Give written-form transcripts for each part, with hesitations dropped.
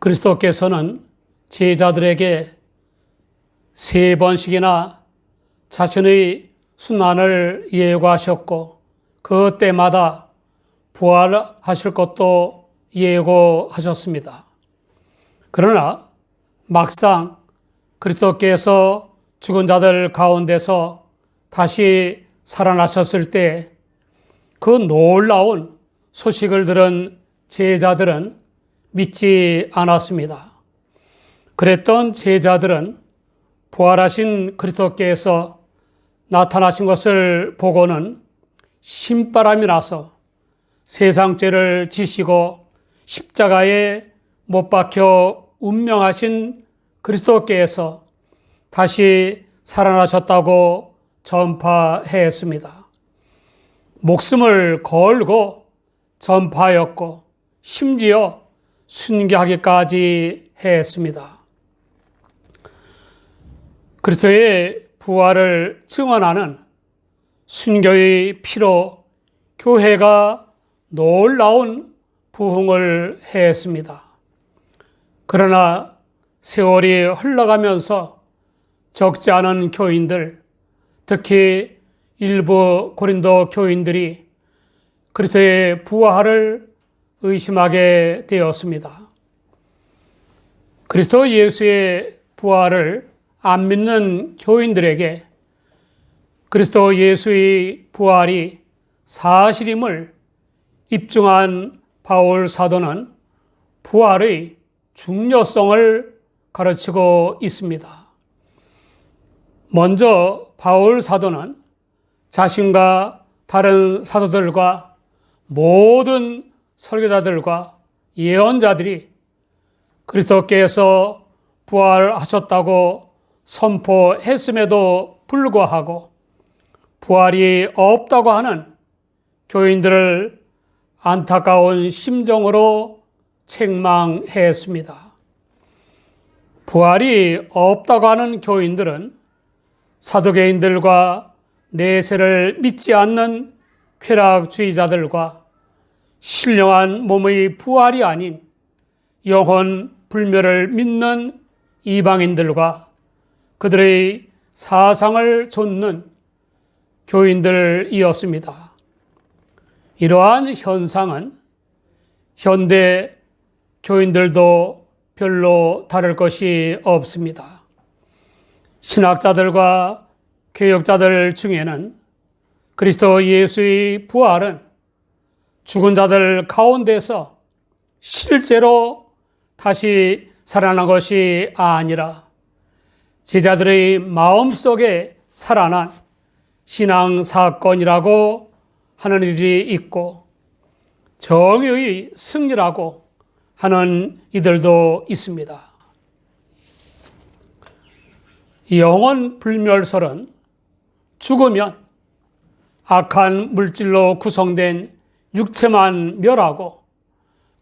그리스도께서는 제자들에게 3번씩이나 자신의 순환을 예고하셨고 그 때마다 부활하실 것도 예고하셨습니다. 그러나 막상 그리스도께서 죽은 자들 가운데서 다시 살아나셨을 때 그 놀라운 소식을 들은 제자들은 믿지 않았습니다. 그랬던 제자들은 부활하신 그리스도께서 나타나신 것을 보고는 신바람이 나서 세상 죄를 지시고 십자가에 못 박혀 운명하신 그리스도께서 다시 살아나셨다고 전파했습니다. 목숨을 걸고 전파하였고 심지어 순교하기까지 했습니다. 그리스도의 부활을 증언하는 순교의 피로 교회가 놀라운 부흥을 했습니다. 그러나 세월이 흘러가면서 적지 않은 교인들, 특히 일부 고린도 교인들이 그리스도의 부활을 의심하게 되었습니다. 그리스도 예수의 부활을 안 믿는 교인들에게 그리스도 예수의 부활이 사실임을 입증한 바울 사도는 부활의 중요성을 가르치고 있습니다. 먼저 바울 사도는 자신과 다른 사도들과 모든 설교자들과 예언자들이 그리스도께서 부활하셨다고 선포했음에도 불구하고 부활이 없다고 하는 교인들을 안타까운 심정으로 책망했습니다. 부활이 없다고 하는 교인들은 사두개인들과 내세를 믿지 않는 쾌락주의자들과 신령한 몸의 부활이 아닌 영혼 불멸을 믿는 이방인들과 그들의 사상을 좇는 교인들이었습니다. 이러한 현상은 현대 교인들도 별로 다를 것이 없습니다. 신학자들과 개혁자들 중에는 그리스도 예수의 부활은 죽은 자들 가운데서 실제로 다시 살아난 것이 아니라 제자들의 마음속에 살아난 신앙 사건이라고 하는 일이 있고 정의의 승리라고 하는 이들도 있습니다. 영혼 불멸설은 죽으면 악한 물질로 구성된 육체만 멸하고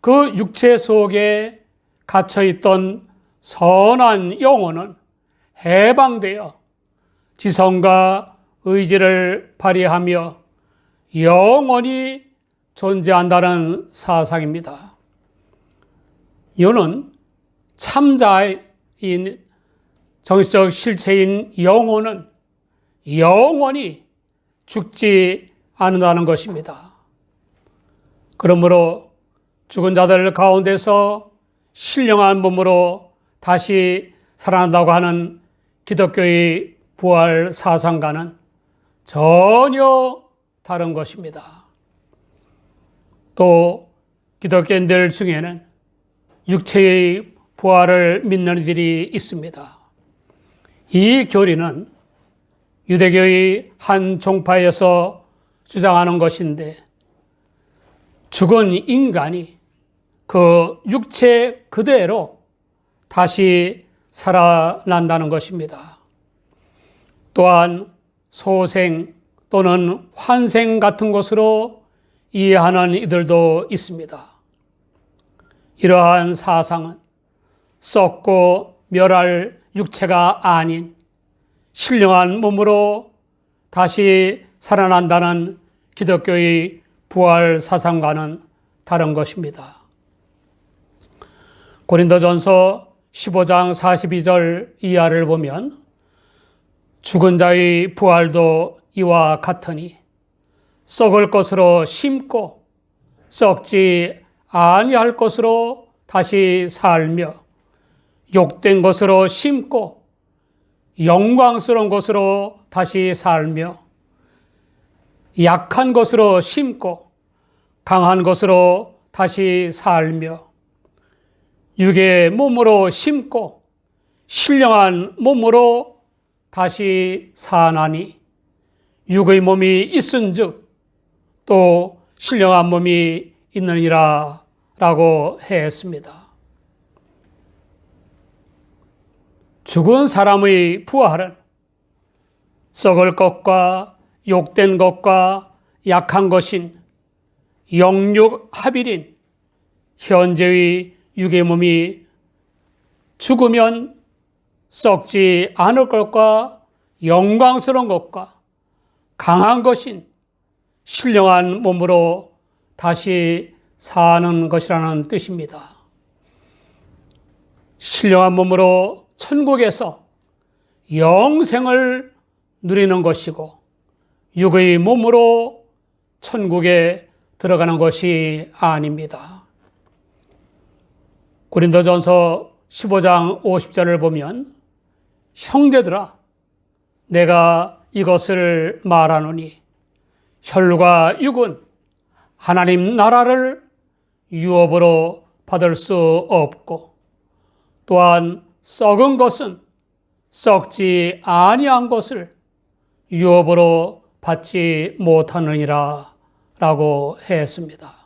그 육체 속에 갇혀있던 선한 영혼은 해방되어 지성과 의지를 발휘하며 영원히 존재한다는 사상입니다. 이는 참자인 정신적 실체인 영혼은 영원히 죽지 않는다는 것입니다. 그러므로 죽은 자들 가운데서 신령한 몸으로 다시 살아난다고 하는 기독교의 부활 사상과는 전혀 다른 것입니다. 또 기독교인들 중에는 육체의 부활을 믿는 이들이 있습니다. 이 교리는 유대교의 한 종파에서 주장하는 것인데 죽은 인간이 그 육체 그대로 다시 살아난다는 것입니다. 또한 소생 또는 환생 같은 것으로 이해하는 이들도 있습니다. 이러한 사상은 썩고 멸할 육체가 아닌 신령한 몸으로 다시 살아난다는 기독교의 부활 사상과는 다른 것입니다. 고린도전서 15장 42절 이하를 보면 죽은 자의 부활도 이와 같으니 썩을 것으로 심고 썩지 아니할 것으로 다시 살며 욕된 것으로 심고 영광스러운 것으로 다시 살며 약한 것으로 심고 강한 것으로 다시 살며 육의 몸으로 심고 신령한 몸으로 다시 사나니 육의 몸이 있은즉 또 신령한 몸이 있느니라 라고 했습니다. 죽은 사람의 부활은 썩을 것과 욕된 것과 약한 것인 영육합일인 현재의 육의 몸이 죽으면 썩지 않을 것과 영광스러운 것과 강한 것인 신령한 몸으로 다시 사는 것이라는 뜻입니다. 신령한 몸으로 천국에서 영생을 누리는 것이고 육의 몸으로 천국에 들어가는 것이 아닙니다. 고린도전서 15장 50절을 보면 형제들아 내가 이것을 말하노니 혈과 육은 하나님 나라를 유업으로 받을 수 없고 또한 썩은 것은 썩지 아니한 것을 유업으로 받지 못하느니라 라고 했습니다.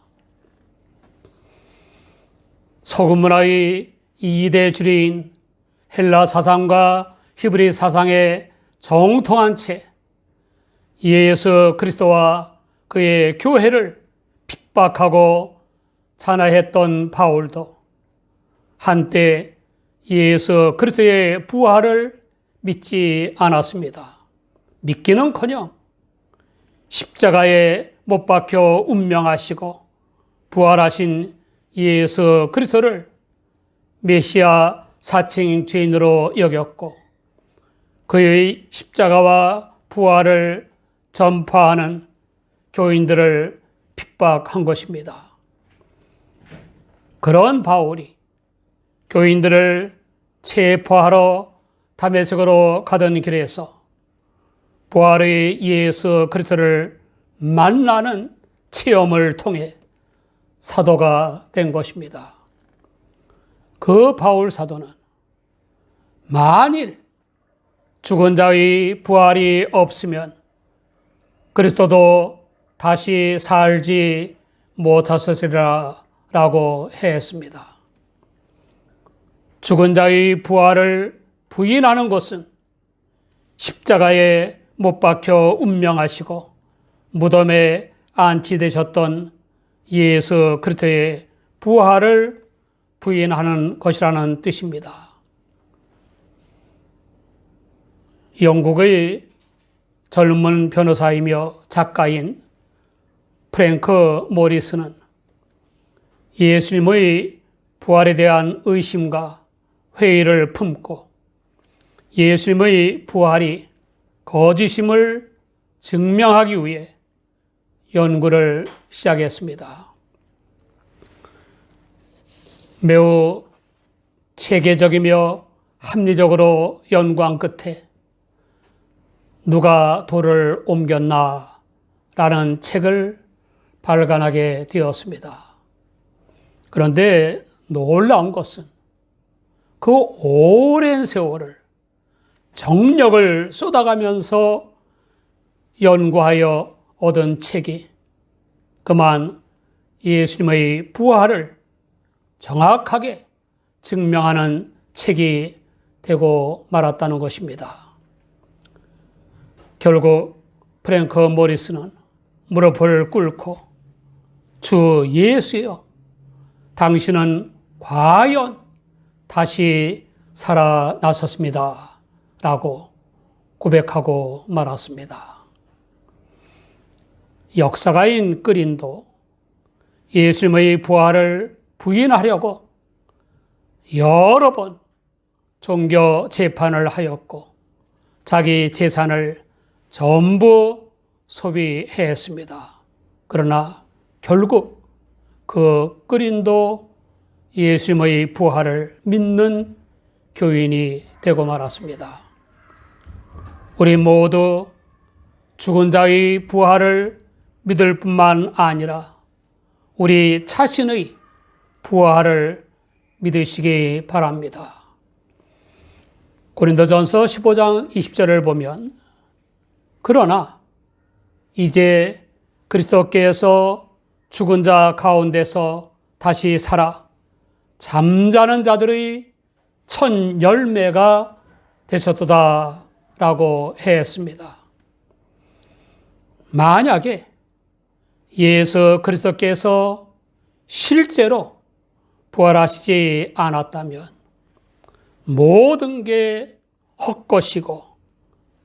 서구 문화의 2대 주류인 헬라 사상과 히브리 사상에 정통한 채 예수 그리스도와 그의 교회를 핍박하고 잔해했던 바울도 한때 예수 그리스도의 부활을 믿지 않았습니다. 믿기는커녕 십자가에 못 박혀 운명하시고 부활하신 예수 그리스도를 메시아 사칭 죄인으로 여겼고 그의 십자가와 부활을 전파하는 교인들을 핍박한 것입니다. 그런 바울이 교인들을 체포하러 다메섹으로 가던 길에서 부활의 예수 그리스도를 만나는 체험을 통해 사도가 된 것입니다. 그 바울 사도는 만일 죽은 자의 부활이 없으면 그리스도도 다시 살지 못하시리라 라고 했습니다. 죽은 자의 부활을 부인하는 것은 십자가에 못 박혀 운명하시고 무덤에 안치되셨던 예수 그리스도의 부활을 부인하는 것이라는 뜻입니다. 영국의 젊은 변호사이며 작가인 프랭크 모리스는 예수님의 부활에 대한 의심과 회의를 품고 예수님의 부활이 거짓임을 증명하기 위해 연구를 시작했습니다. 매우 체계적이며 합리적으로 연구한 끝에 누가 돌을 옮겼나 라는 책을 발간하게 되었습니다. 그런데 놀라운 것은 그 오랜 세월을 정력을 쏟아가면서 연구하여 얻은 책이 그만 예수님의 부활을 정확하게 증명하는 책이 되고 말았다는 것입니다. 결국 프랭크 모리스는 무릎을 꿇고 주 예수여, 당신은 과연 다시 살아나셨습니다 라고 고백하고 말았습니다. 역사가인 끄린도 예수님의 부활을 부인하려고 여러 번 종교 재판을 하였고 자기 재산을 전부 소비했습니다. 그러나 결국 그 그린도 예수님의 부활을 믿는 교인이 되고 말았습니다. 우리 모두 죽은 자의 부활을 믿을 뿐만 아니라 우리 자신의 부활을 믿으시기 바랍니다. 고린도전서 15장 20절을 보면 그러나 이제 그리스도께서 죽은 자 가운데서 다시 살아 잠자는 자들의 첫 열매가 되셨도다 라고 했습니다. 만약에 예수 그리스도께서 실제로 부활하시지 않았다면 모든 게 헛것이고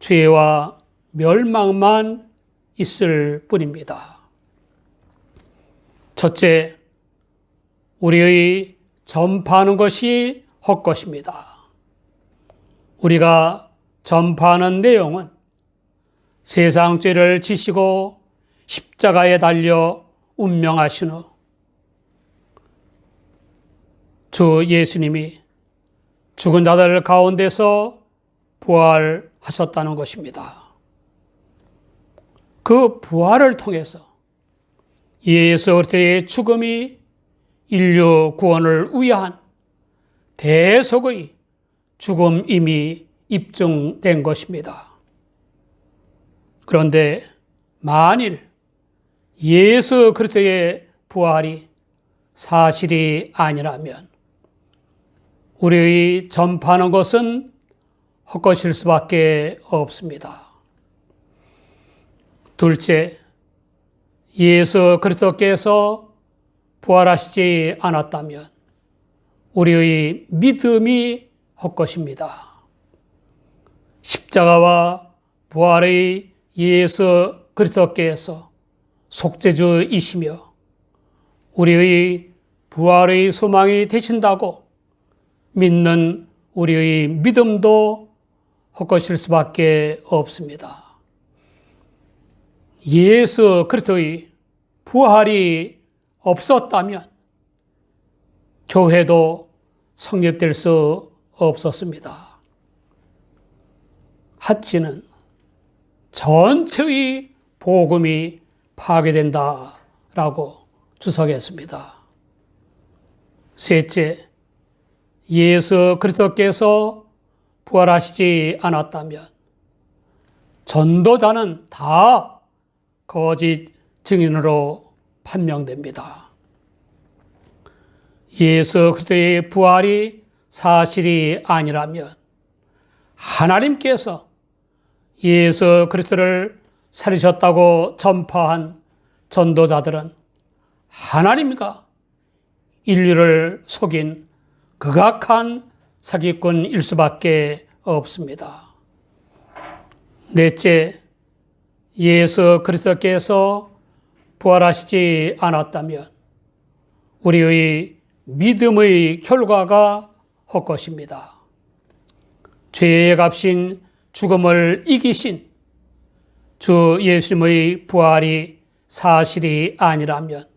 죄와 멸망만 있을 뿐입니다. 첫째, 우리의 전파하는 것이 헛것입니다. 우리가 전파하는 내용은 세상 죄를 지시고 십자가에 달려 운명하신 후 주 예수님이 죽은 자들 가운데서 부활하셨다는 것입니다. 그 부활을 통해서 예수 그리스도의 죽음이 인류 구원을 위한 대속의 죽음임이 입증된 것입니다. 그런데 만일 예수 그리스도의 부활이 사실이 아니라면 우리의 전파하는 것은 헛것일 수밖에 없습니다. 둘째, 예수 그리스도께서 부활하시지 않았다면 우리의 믿음이 헛것입니다. 십자가와 부활의 예수 그리스도께서 속죄주이시며 우리의 부활의 소망이 되신다고 믿는 우리의 믿음도 헛것일 수밖에 없습니다. 예수 그리스도의 부활이 없었다면 교회도 성립될 수 없었습니다. 하치는 전체의 복음이 파괴된다라고 주석했습니다. 셋째, 예수 그리스도께서 부활하시지 않았다면 전도자는 다 거짓 증인으로 판명됩니다. 예수 그리스도의 부활이 사실이 아니라면 하나님께서 예수 그리스도를 살리셨다고 전파한 전도자들은 하나님과 인류를 속인 극악한 사기꾼일 수밖에 없습니다. 넷째, 예수 그리스도께서 부활하시지 않았다면 우리의 믿음의 결과가 헛것입니다. 죄의 값인 죽음을 이기신 주 예수님의 부활이 사실이 아니라면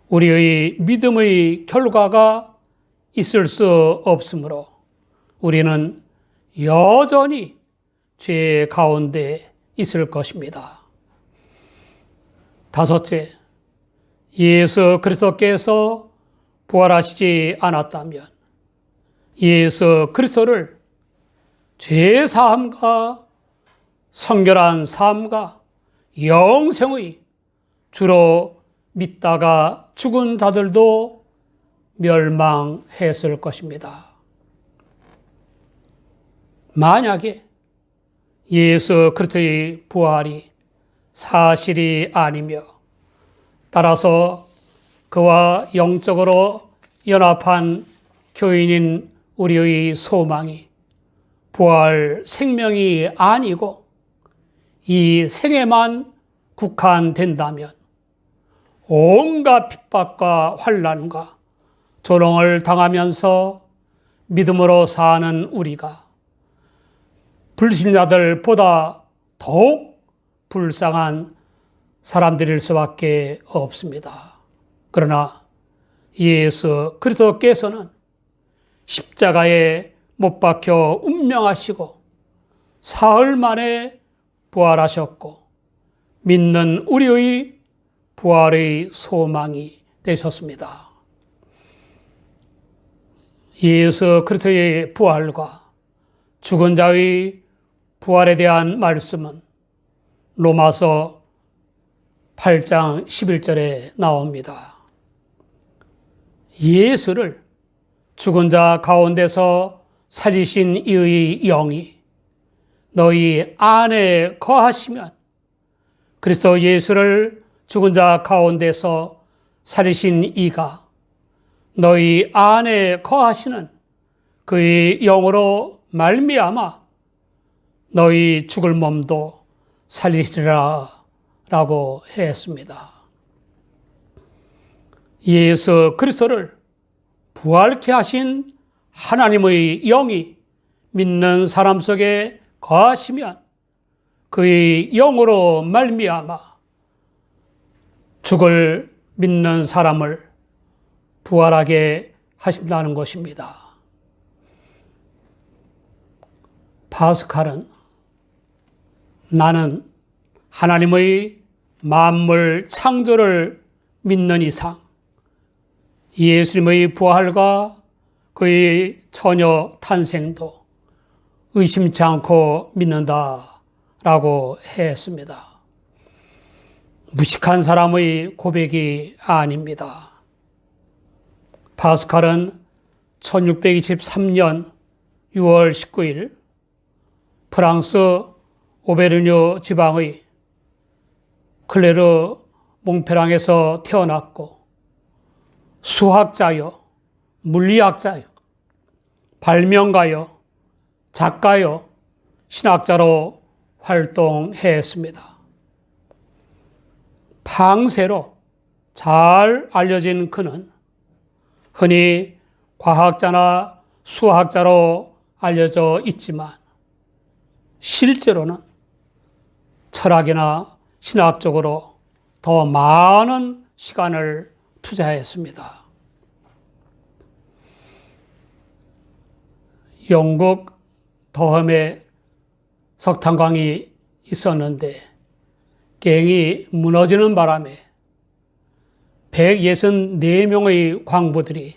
우리의 믿음의 결과가 있을 수 없으므로 우리는 여전히 죄 가운데 있을 것입니다. 다섯째, 예수 그리스도께서 부활하시지 않았다면 예수 그리스도를 죄사함과 성결한 삶과 영생의 주로 믿다가 죽은 자들도 멸망했을 것입니다. 만약에 예수 그리스도의 부활이 사실이 아니며 따라서 그와 영적으로 연합한 교인인 우리의 소망이 부활 생명이 아니고 이 생에만 국한된다면 온갖 핍박과 환난과 조롱을 당하면서 믿음으로 사는 우리가 불신자들보다 더욱 불쌍한 사람들일 수밖에 없습니다. 그러나 예수 그리스도께서는 십자가에 못 박혀 운명하시고 사흘 만에 부활하셨고 믿는 우리의 부활의 소망이 되셨습니다. 예수 그리스도의 부활과 죽은 자의 부활에 대한 말씀은 로마서 8장 11절에 나옵니다. 예수를 죽은 자 가운데서 살리신 이의 영이 너희 안에 거하시면, 그리스도 예수를 죽은 자 가운데서 살리신 이가 너희 안에 거하시는 그의 영으로 말미암아 너희 죽을 몸도 살리시리라 라고 했습니다. 예수 그리스도를 부활케 하신 하나님의 영이 믿는 사람 속에 거하시면 그의 영으로 말미암아 죽을 믿는 사람을 부활하게 하신다는 것입니다. 파스칼은 나는 하나님의 만물 창조를 믿는 이상 예수님의 부활과 그의 처녀 탄생도 의심치 않고 믿는다라고 했습니다. 무식한 사람의 고백이 아닙니다. 파스칼은 1623년 6월 19일 프랑스 오베르뉴 지방의 클레르 몽페랑에서 태어났고 수학자요, 물리학자요, 발명가요, 작가요, 신학자로 활동했습니다. 팡세로 잘 알려진 그는 흔히 과학자나 수학자로 알려져 있지만 실제로는 철학이나 신학적으로 더 많은 시간을 투자했습니다. 영국 더험에 석탄광이 있었는데 갱이 무너지는 바람에 164명의 광부들이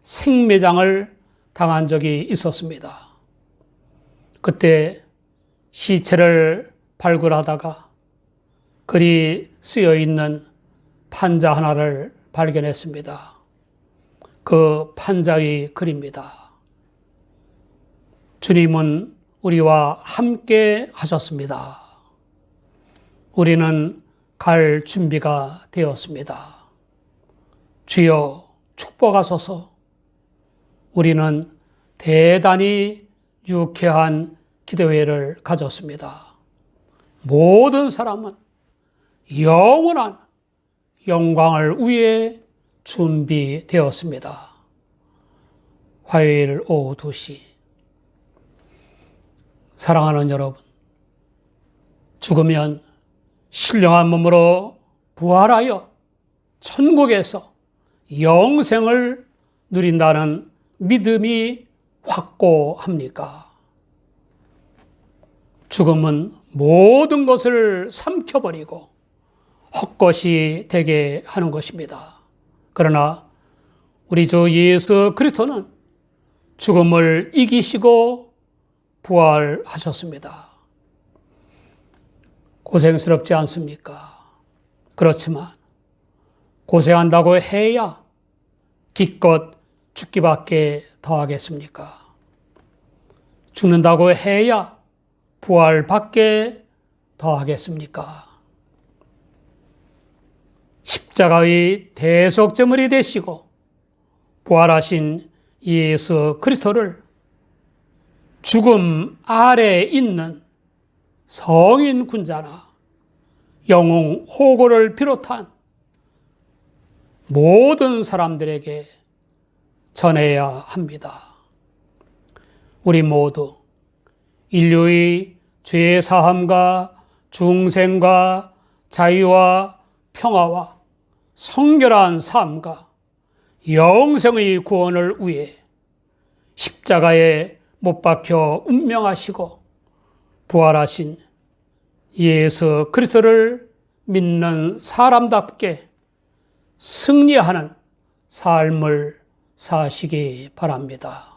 생매장을 당한 적이 있었습니다. 그때 시체를 발굴하다가 글이 쓰여 있는 판자 하나를 발견했습니다. 그 판자의 글입니다. 주님은 우리와 함께 하셨습니다. 우리는 갈 준비가 되었습니다. 주여 축복하소서. 우리는 대단히 유쾌한 기도회를 가졌습니다. 모든 사람은 영원한 영광을 위해 준비되었습니다. 화요일 오후 2시. 사랑하는 여러분, 죽으면 신령한 몸으로 부활하여 천국에서 영생을 누린다는 믿음이 확고합니까? 죽음은 모든 것을 삼켜버리고 헛것이 되게 하는 것입니다. 그러나 우리 주 예수 그리스도는 죽음을 이기시고 부활하셨습니다. 고생스럽지 않습니까? 그렇지만 고생한다고 해야 기껏 죽기밖에 더 하겠습니까? 죽는다고 해야 부활밖에 더 하겠습니까? 십자가의 대속제물이 되시고 부활하신 예수 그리스도를 죽음 아래에 있는 성인 군자나 영웅 호고를 비롯한 모든 사람들에게 전해야 합니다. 우리 모두 인류의 죄 사함과 중생과 자유와 평화와 성결한 삶과 영생의 구원을 위해 십자가에 못 박혀 운명하시고 부활하신 예수 그리스도를 믿는 사람답게 승리하는 삶을 사시기 바랍니다.